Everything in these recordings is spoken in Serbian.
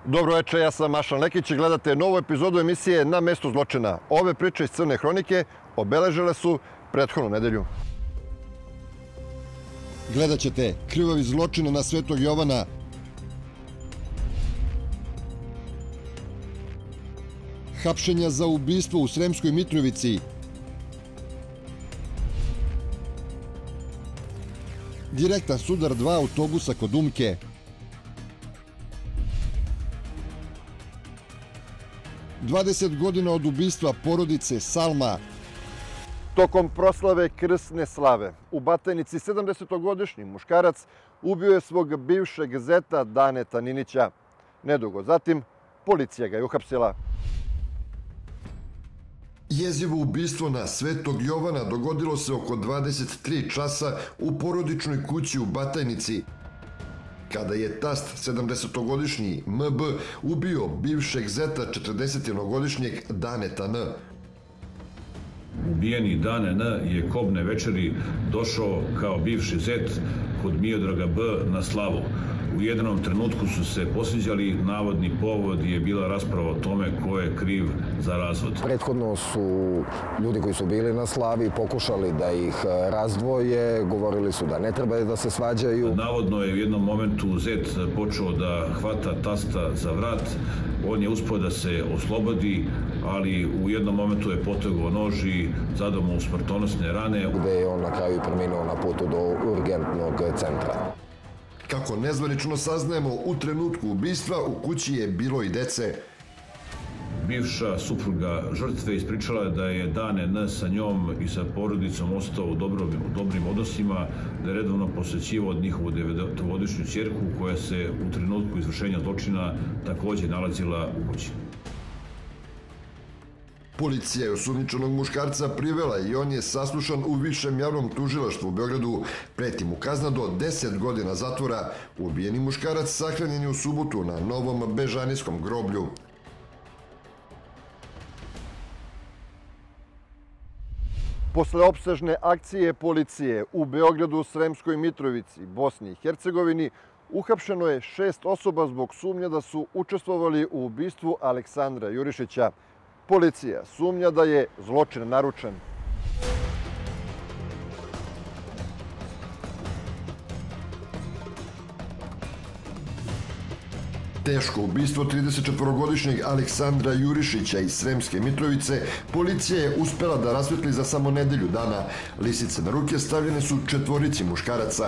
Dobro večer, ja sam Mašan Lekić i gledate novu epizodu emisije Na mestu zločina. Ove priče iz Crne hronike obeležile su prethodnu nedelju. Gledat ćete krvavi zločine na Svetog Jovana, hapšenja za ubistvo u Sremskoj Mitrovici, direktan sudar 2 autobusa kod Umke, ...20 godina od ubistva porodice Salma. Tokom proslave krsne slave u Batajnici 70-godišnji muškarac ubio je svog bivšeg zeta Daneta Ninića. Nedugo zatim, policija ga je uhapsila. Jezivo ubistvo na Svetog Jovana dogodilo se oko 23 časa u porodičnoj kući u Batajnici, kada je tast 70-godišnji MB ubio bivšeg zeta 41-godišnjeg Daneta N. Ubijeni Dane N je kobne večeri došao kao bivši zet kod Miodraga B na slavu. U jednom trenutku su se posviđali, navodni povod je bila rasprava o tome ko je kriv za razvod. Prethodno su ljudi koji su bili na slavi pokušali da ih razdvoje, govorili su da ne treba da se svađaju. Navodno je u jednom momentu zet počeo da hvata tasta za vrat, on je uspio da se oslobodi, ali u jednom momentu je potegao nož i zadao mu smrtonosne rane. Gde je on na kraju preminuo na putu do urgentnog centra. Kako nezvanično saznajemo, u trenutku ubistva u kući je bilo i dece. Bivša supruga žrtve ispričala je da je Dane N sa njom i sa porodicom ostao u dobrim odnosima, da je redovno posećivao njihovu 9-godišnju ćerku koja se u trenutku izvršenja zločina takođe nalazila u kući. Policija je osumnjičenog muškarca privela i on je saslušan u Višem javnom tužilaštvu u Beogradu. Preti mu kazna do 10 godina zatvora. Ubijeni muškarac sahranjen je u subotu na Novom Bežanijskom groblju. Posle opsežne akcije policije u Beogradu, Sremskoj Mitrovici, Bosni i Hercegovini, uhapšeno je 6 osoba zbog sumnje da su učestvovali u ubistvu Aleksandra Jurišića. Policija sumnja da je zločin naručen. Teško ubistvo 34-godišnjeg Aleksandra Jurišića iz Sremske Mitrovice policija je uspela da rasvetli za samo nedelju dana. Lisice na ruke stavljene su 4 muškaraca.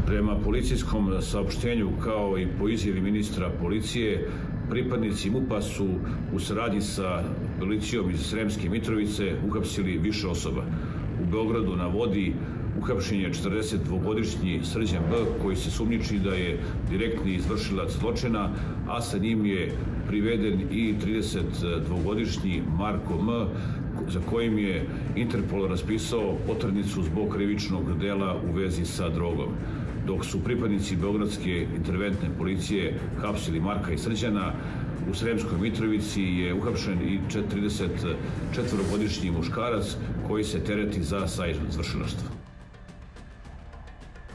Prema policijskom saopštenju, kao i po izjavi ministra policije, pripadnici MUP-a su u saradnji sa policijom iz Sremske Mitrovice uhapsili više osoba. U Beogradu na vodi uhapšen je 42-godišnji Srđan B, koji se sumnjiči da je direktni izvršilac zločina, a sa njim je priveden i 32-godišnji Marko M, za kojim je Interpol raspisao poternicu zbog krivičnog dela u vezi sa drogom. Dok su pripadnici Beogradske interventne policije hapsili Marka i Srđana, u Sremskoj Mitrovici je uhapšen i 34-godišnji muškarac koji se tereti za saizvršilaštvo.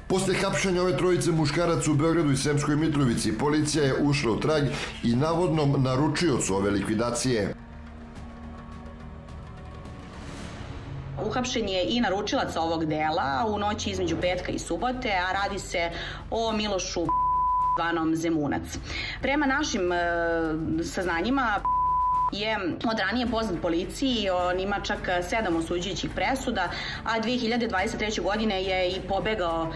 Posle hapšenja ove trojice muškaraca u Beogradu i Sremskoj Mitrovici, policija je ušla u trag i navodnom naručiocu ove likvidacije. Uhapšen je i naručilac ovog dela u noći između petka i subote, a radi se o Milošu zvanom Zemunac. Prema našim saznanjima je od ranije poznat policiji, on ima čak 7 osuđujućih presuda, a 2023. godine je i pobegao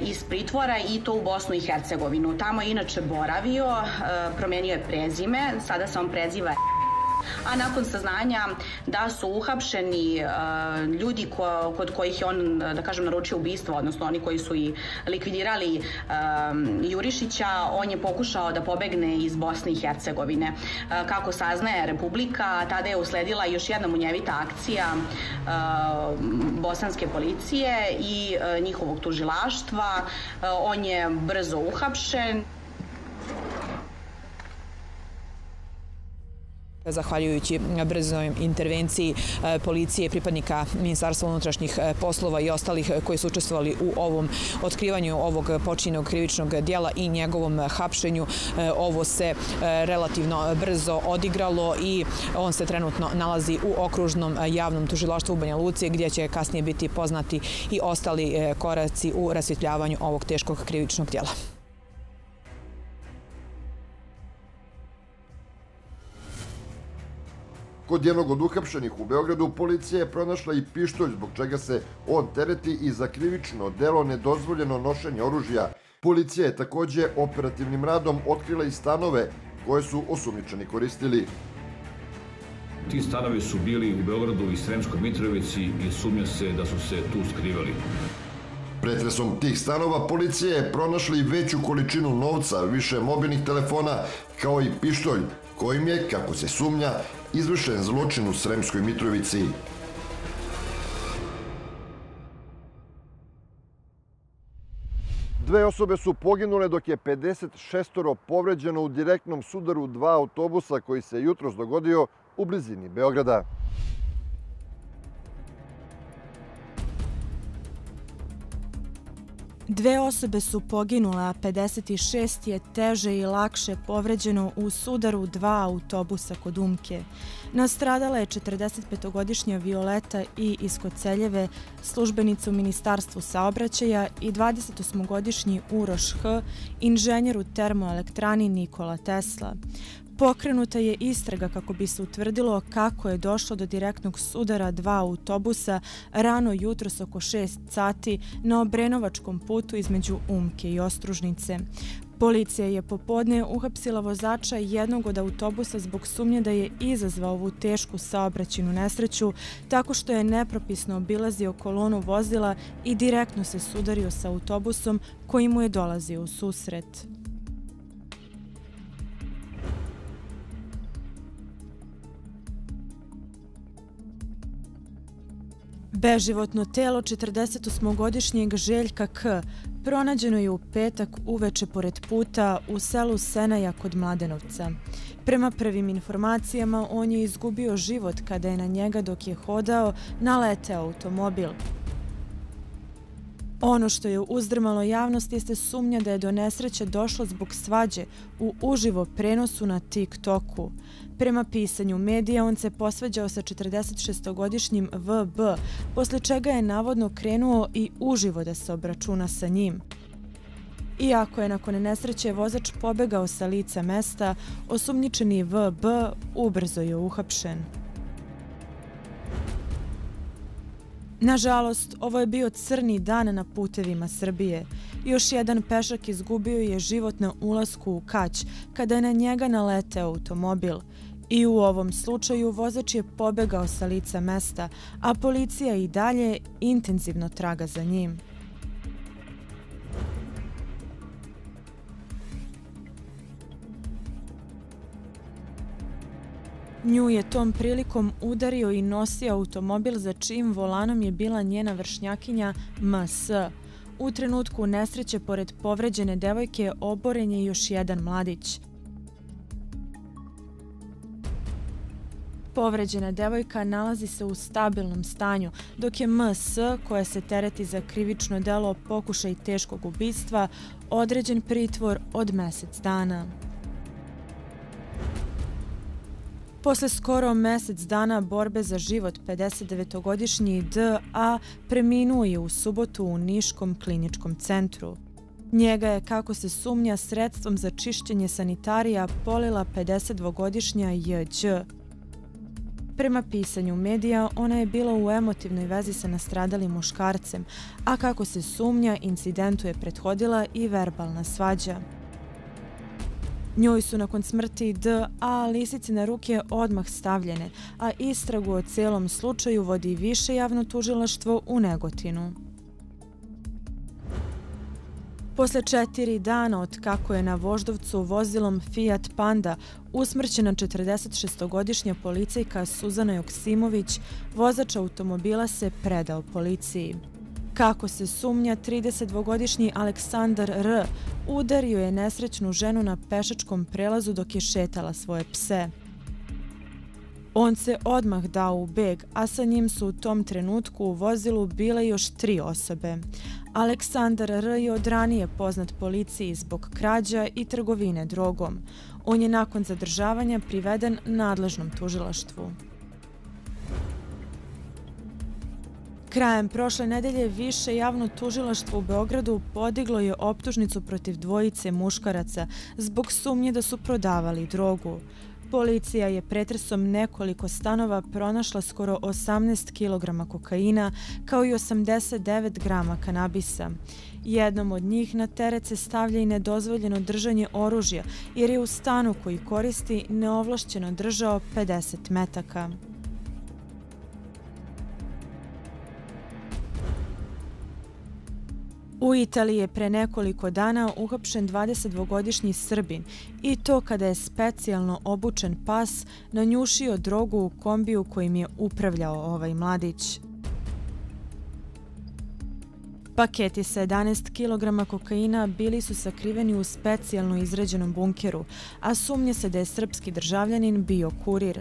iz pritvora i to u Bosnu i Hercegovinu. Tamo je inače boravio, promenio je prezime, sada se on preziva a nakon saznanja da su uhapšeni ljudi kod kojih je on, da kažem, naručio ubistvo, odnosno oni koji su i likvidirali Jurišića, on je pokušao da pobegne iz Bosne i Hercegovine. Kako saznaje Republika, tada je usledila još jedna munjevita akcija bosanske policije i njihovog tužilaštva. On je brzo uhapšen. Zahvaljujući brzoj intervenciji policije, pripadnika Ministarstva unutrašnjih poslova i ostalih koji su učestvovali u ovom otkrivanju ovog počinjenog krivičnog djela i njegovom hapšenju, ovo se relativno brzo odigralo i on se trenutno nalazi u okružnom javnom tužilaštvu u Banja Luci, gdje će kasnije biti poznati i ostali koraci u rasvjetljavanju ovog teškog krivičnog djela. Kod jednog od uhapšenih u Beogradu policija je pronašla i pištolj, zbog čega se on tereti i za krivično delo nedozvoljeno nošenje oružja. Policija je također operativnim radom otkrila i stanove koje su osumnjičeni koristili. Ti stanovi su bili u Beogradu i Sremskoj Mitrovici i sumnja se da su se tu skrivali. Pretresom tih stanova policija je pronašla i veću količinu novca, više mobilnih telefona, kao i pištolj, kojim je, kako se sumnja, izvršen zločin u Sremskoj Mitrovici. Dve osobe su poginule, dok je 56 povređeno u direktnom sudaru dva autobusa koji se jutros dogodio u blizini Beograda. Dve osobe su poginule, a 56 je teže i lakše povređeno u sudaru dva autobusa kod Umke. Nastradala je 45-godišnja Violeta I iz Koceljeve, službenica u Ministarstvu saobraćaja, i 28-godišnji Uroš H, inženjer u termoelektrani Nikola Tesla. Pokrenuta je istraga kako bi se utvrdilo kako je došlo do direktnog sudara dva autobusa rano jutros oko 6 sati na Obrenovačkom putu između Umke i Ostružnice. Policija je popodne uhapsila vozača jednog od autobusa zbog sumnje da je izazvao ovu tešku saobraćajnu nesreću tako što je nepropisno obilazio kolonu vozila i direktno se sudario sa autobusom koji mu je dolazio u susret. Beživotno telo 48-godišnjeg Željka K. pronađeno je u petak uveče pored puta u selu Senaja kod Mladenovca. Prema prvim informacijama, on je izgubio život kada je na njega dok je hodao naleteo automobil. Ono što je uzdrmalo javnost jeste sumnja da je do nesreće došlo zbog svađe u uživo prenosu na TikToku. Prema pisanju medija, on se posvađao sa 46-godišnjim VB, posle čega je navodno krenuo i uživo da se obračuna sa njim. Iako je nakon nesreće vozač pobegao sa lica mesta, osumnjičeni VB ubrzo je uhapšen. Nažalost, ovo je bio crni dan na putevima Srbije. Još jedan pešak izgubio je život na ulasku u Kać, kada je na njega naleteo automobil. I u ovom slučaju vozač je pobegao sa lica mesta, a policija i dalje intenzivno traga za njim. Nju je tom prilikom udario i nosio automobil za čijim volanom je bila njena vršnjakinja MS. U trenutku nesreće pored povređene devojke oboren je još jedan mladić. Povređena devojka nalazi se u stabilnom stanju, dok je MS, koja se tereti za krivično delo pokušaj teškog ubistva, određen pritvor od mjesec dana. Posle skoro mjesec dana borbe za život, 59-godišnji D.A. preminuo je u subotu u Niškom kliničkom centru. Njega je, kako se sumnja, sredstvom za čišćenje sanitarija polila 52-godišnja J.Đ. Prema pisanju medija, ona je bila u emotivnoj vezi sa nastradalim muškarcem, a kako se sumnja, incidentu je prethodila i verbalna svađa. Njoj su nakon smrti D.A. lisice na ruke odmah stavljene, a istragu o cijelom slučaju vodi više javno tužilaštvo u Negotinu. Posle 4 dana od kako je na Voždovcu vozilom Fiat Panda usmrćena 46-godišnja policajka Suzana Joksimović, vozač automobila se predao policiji. Kako se sumnja, 32-godišnji Aleksandar R. udario je nesrećnu ženu na pešačkom prelazu dok je šetala svoje pse. On se odmah dao u beg, a sa njim su u tom trenutku u vozilu bile još 3 osobe. Aleksandar R. je od ranije poznat policiji zbog krađa i trgovine drogom. On je nakon zadržavanja priveden nadležnom tužilaštvu. Krajem prošle nedelje Više javno tužilaštvo u Beogradu podiglo je optužnicu protiv dvojice muškaraca zbog sumnje da su prodavali drogu. Policija je pretresom nekoliko stanova pronašla skoro 18 kg kokaina kao i 89 grama kanabisa. Jednom od njih na teret se stavlja i nedozvoljeno držanje oružja jer je u stanu koji koristi neovlašćeno držao 50 metaka. U Italiji je pre nekoliko dana uhapšen 22-godišnji Srbin i to kada je specijalno obučen pas nanjušio drogu u kombiju kojim je upravljao ovaj mladić. Paketi sa 11 kg kokaina bili su sakriveni u specijalno izrađenom bunkeru, a sumnje se da je srpski državljanin bio kurir.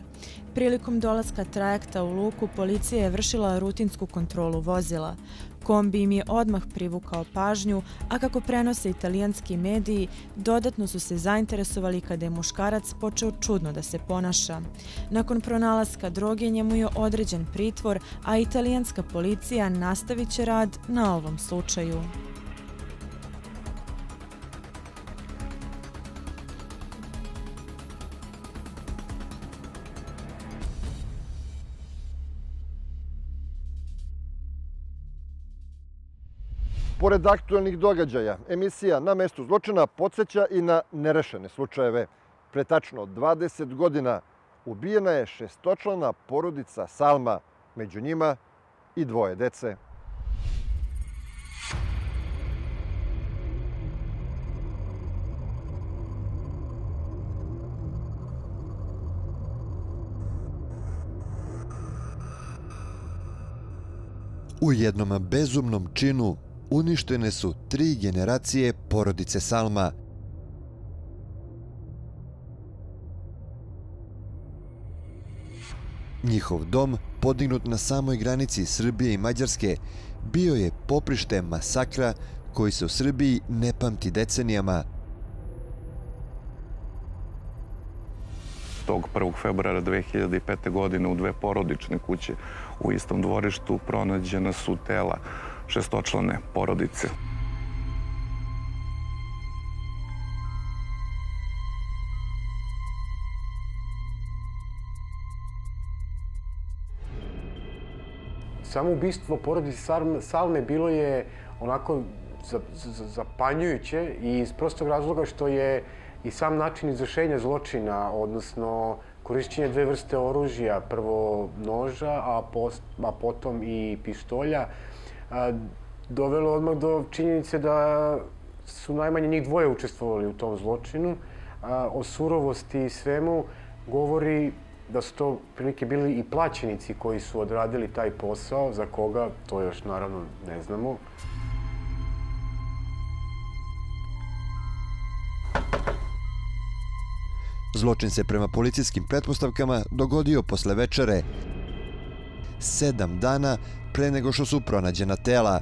Prilikom dolaska trajekta u luku policija je vršila rutinsku kontrolu vozila. Kombi im je odmah privukao pažnju, a kako prenose italijanski mediji, dodatno su se zainteresovali kada je muškarac počeo čudno da se ponaša. Nakon pronalaska droge njemu je određen pritvor, a italijanska policija nastavit će rad na ovom slučaju. Pored aktualnih događaja, emisija Na mestu zločina podsjeća i na nerešene slučajeve. Pre tačno 20 godina ubijena je 6-člana porodica Salma, među njima i 2 dece. U jednom bezumnom činu uništene su 3 generacije porodice Salma. Njihov dom, podignut na samoj granici Srbije i Mađarske, bio je poprište masakra koji se u Srbiji ne pamti decenijama. Tog 1. februara 2005. godine u 2 porodične kuće u istom dvorištu pronađena su tela 6-člane porodice. Samo ubistvo porodice Salme bilo je onako zapanjujuće i iz prostog razloga što je i sam način izvršenja zločina, odnosno korišćenje 2 vrste oružja, prvo noža, a potom i pištolja, dovelo odmah do činjenice da su najmanje njih 2 učestvovali u tom zločinu. O surovosti i svemu govori da su to prilike bili i plaćenici koji su odradili taj posao, za koga to još naravno ne znamo. Zločin se prema policijskim pretpostavkama dogodio posle večere, 7 dana pre nego što su pronađena tela.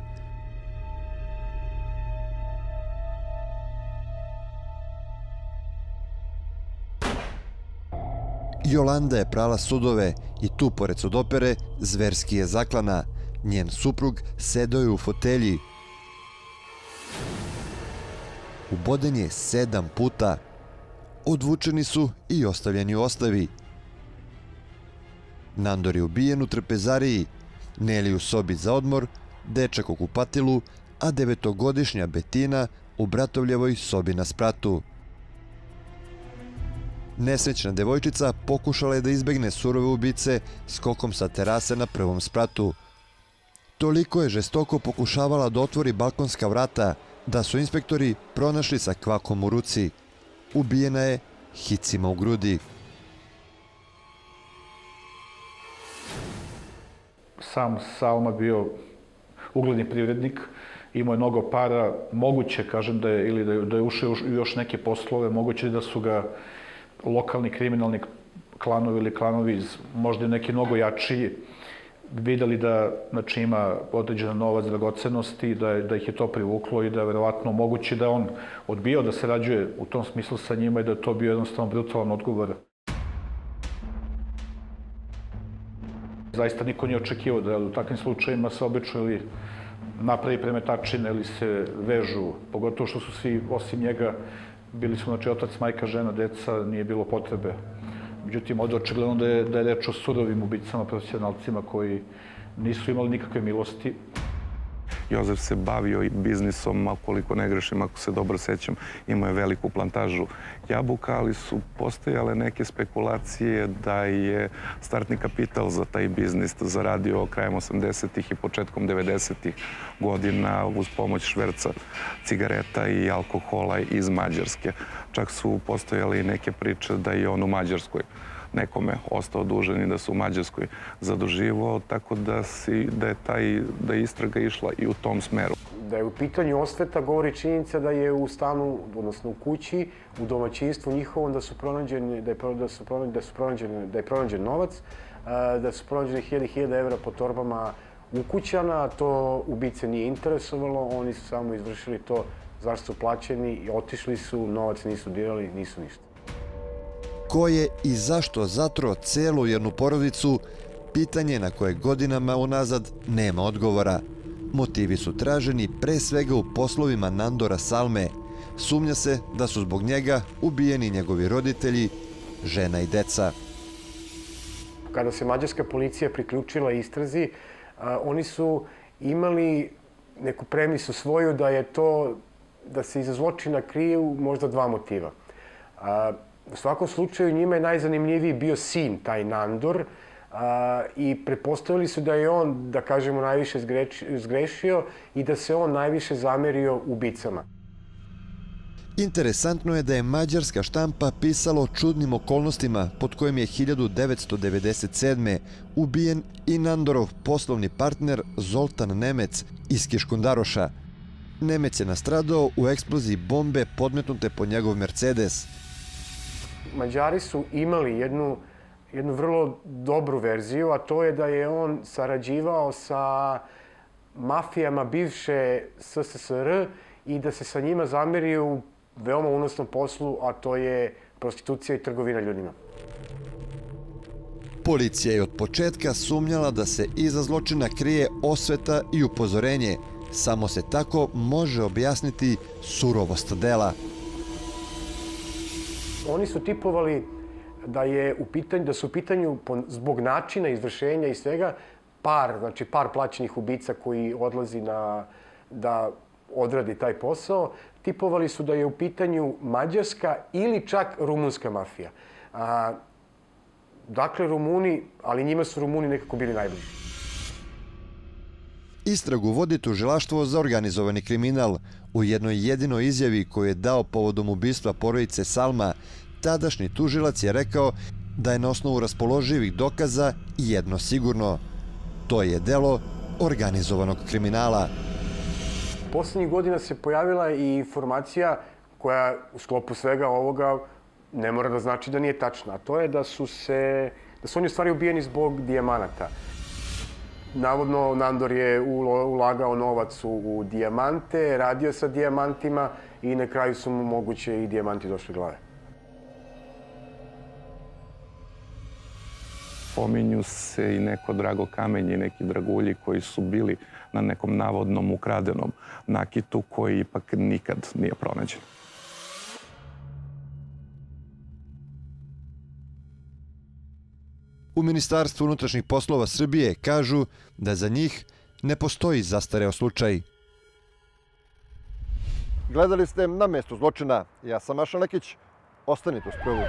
Jolanda je prala sudove i tu, pored sudopere, zverski je zaklana. Njen suprug sedao je u fotelji. Uboden je 7 puta. Odvučeni su i ostavljeni u ostavi. Nandor je ubijen u trpezariji, Neli u sobi za odmor, dečak u kupatilu, a 9-godišnja Betina u bratovljevoj sobi na spratu. Nesrećna devojčica pokušala je da izbegne surove ubice skokom sa terase na 1. spratu. Toliko je žestoko pokušavala da otvori balkonska vrata da su inspektori pronašli sa kvakom u ruci. Ubijena je hicima u grudi. Sam Salma bio ugledni privrednik, imao je mnogo para, moguće, kažem, da je ušao u još neke poslove, moguće da su ga lokalni kriminalni klanovi ili klanovi iz možda neki mnogo jačiji videli da ima određena novac dragocenosti, da ih je to privuklo i da je verovatno moguće da on odbijao da sarađuje u tom smislu sa njima i da je to bio jednostavno brutalan odgovor. Zaista niko nije očekivao da u takvim slučajima se obično ili napravi premetačine ili se vežu, pogotovo što su svi, osim njega, bili su otac, majka, žena, deca, nije bilo potrebe. Međutim, ovdje očigledno da je reč o surovim ubicama, profesionalcima koji nisu imali nikakve milosti. Jozef se bavio i biznisom, a koliko ne grešim, ako se dobro sećam, imao je veliku plantažu jabuka, ali su postojale neke spekulacije da je startni kapital za taj biznis zaradio krajem 80-ih i početkom 90-ih godina uz pomoć šverca cigareta i alkohola iz Mađarske. Čak su postojale i neke priče da je on u Mađarskoj nekome ostao dužan i da se u Mađarskoj zaduživao, tako da je istraga išla i u tom smeru. Da je u pitanju osveta govori činjenica da je u stanu, odnosno u kući, u domaćinstvu njihovom da je pronađen novac, da su pronađeni 1000 evra po torbama ukućana, to ubice nije interesovalo, oni su samo izvršili to zašto su plaćeni i otišli su, novac nisu dirali, nisu ništa. Ko je i zašto zatro celu jednu porodicu, pitanje na koje godinama unazad nema odgovora. Motivi su traženi pre svega u poslovima Nandora Salme. Sumnja se da su zbog njega ubijeni njegovi roditelji, žena i deca. Kada se mađarska policija priključila istrazi, oni su imali neku premisu svoju da se iza zločina kriju možda dva motiva. U svakom slučaju njima je najzanimljiviji bio sin, taj Nandor, i pretpostavili su da je on, da kažemo, najviše zgrešio i da se on najviše zamerio ubicama. Interesantno je da je mađarska štampa pisala o čudnim okolnostima pod kojim je 1997. ubijen i Nandorov poslovni partner Zoltan Nemec iz Kiškundaroša. Nemec je nastradao u eksploziji bombe podmetnute po njegov Mercedes. Mađari su imali jednu vrlo dobru verziju, a to je da je on sarađivao sa mafijama bivše SSSR i da se sa njima zamerio u veoma unosnom poslu, a to je prostitucija i trgovina ljudima. Policija je od početka sumnjala da se iza zločina krije osveta i upozorenje. Samo se tako može objasniti surovost dela. Oni su tipovali da su u pitanju zbog načina izvršenja i svega par plaćenih ubica koji odlazi da odradi taj posao. Tipovali su da je u pitanju mađarska ili čak rumunska mafija. Dakle, Rumuni, ali njima su Rumuni nekako bili najbliži. Istragu vodi tužilaštvo za organizovani kriminal. U jednoj jedinoj izjavi koju je dao povodom ubistva porodice Salma, tadašnji tužilac je rekao da je na osnovu raspoloživih dokaza jedno sigurno. To je delo organizovanog kriminala. Poslednjih godina se pojavila i informacija koja u sklopu svega ovoga ne mora da znači da nije tačna. A to je da su oni u stvari ubijeni zbog dijamanata. Navodno, Nandor je ulagao novac u dijamante, radio sa dijamantima i na kraju su mu moguće i dijamanti došli glave. Pominju se i neko drago kamenje i neki dragulji koji su bili na nekom navodnom ukradenom nakitu koji ipak nikad nije pronađen. U Ministarstvu unutrašnjih poslova Srbije kažu da za njih ne postoji zastareo slučaj. Gledali ste Na mestu zločina. Ja sam Maša Lekić. Ostanite uz prvu.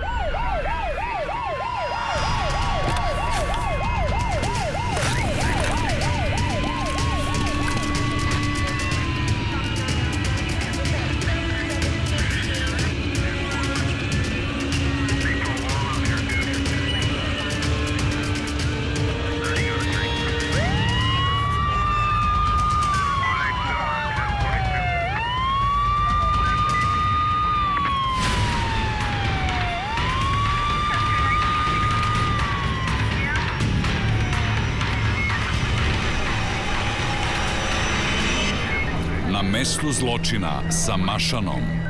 Na mestu zločina sa Mašanom.